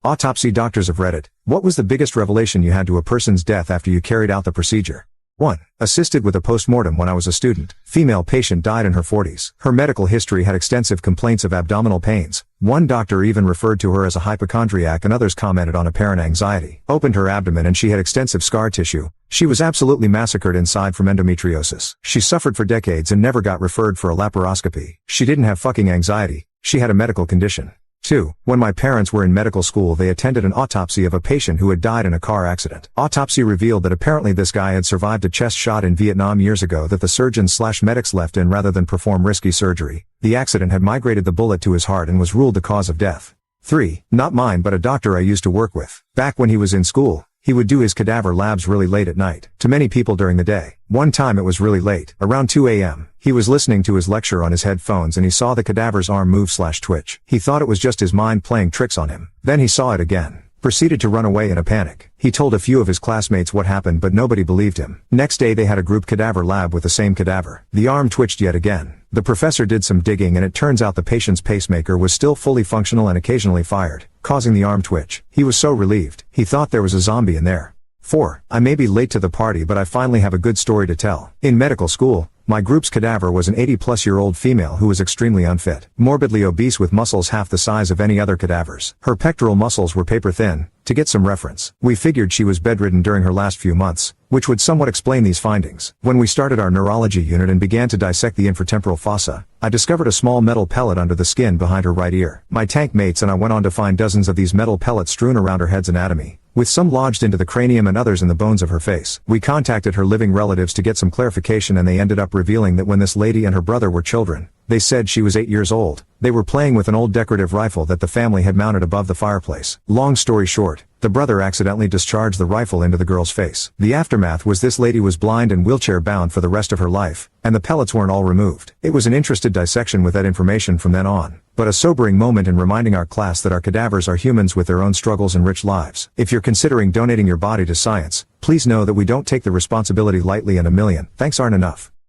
Autopsy doctors have read it. What was the biggest revelation you had to a person's death after you carried out the procedure? 1. Assisted with a postmortem when I was a student. Female patient died in her 40s. Her medical history had extensive complaints of abdominal pains. One doctor even referred to her as a hypochondriac and others commented on apparent anxiety. Opened her abdomen and she had extensive scar tissue. She was absolutely massacred inside from endometriosis. She suffered for decades and never got referred for a laparoscopy. She didn't have fucking anxiety. She had a medical condition. 2. When my parents were in medical school they attended an autopsy of a patient who had died in a car accident. Autopsy revealed that apparently this guy had survived a chest shot in Vietnam years ago that the surgeons/medics left in rather than perform risky surgery. The accident had migrated the bullet to his heart and was ruled the cause of death. 3. Not mine but a doctor I used to work with. Back when he was in school, he would do his cadaver labs really late at night. To many people during the day. One time it was really late, around 2 a.m. He was listening to his lecture on his headphones and he saw the cadaver's arm move/twitch. He thought it was just his mind playing tricks on him. Then he saw it again. Proceeded to run away in a panic. He told a few of his classmates what happened but nobody believed him. Next day they had a group cadaver lab with the same cadaver. The arm twitched yet again. The professor did some digging and it turns out the patient's pacemaker was still fully functional and occasionally fired, causing the arm twitch. He was so relieved. He thought there was a zombie in there. 4. I may be late to the party but I finally have a good story to tell. In medical school, my group's cadaver was an 80-plus-year-old female who was extremely unfit, morbidly obese with muscles half the size of any other cadavers. Her pectoral muscles were paper thin. To get some reference, we figured she was bedridden during her last few months, which would somewhat explain these findings. When we started our neurology unit and began to dissect the infratemporal fossa, I discovered a small metal pellet under the skin behind her right ear. My tank mates and I went on to find dozens of these metal pellets strewn around her head's anatomy, with some lodged into the cranium and others in the bones of her face. We contacted her living relatives to get some clarification and they ended up revealing that when this lady and her brother were children, they said she was 8 years old. They were playing with an old decorative rifle that the family had mounted above the fireplace. Long story short, the brother accidentally discharged the rifle into the girl's face. The aftermath was this lady was blind and wheelchair bound for the rest of her life, and the pellets weren't all removed. It was an interested dissection with that information from then on, but a sobering moment in reminding our class that our cadavers are humans with their own struggles and rich lives. If you're considering donating your body to science, please know that we don't take the responsibility lightly and $1 million thanks aren't enough.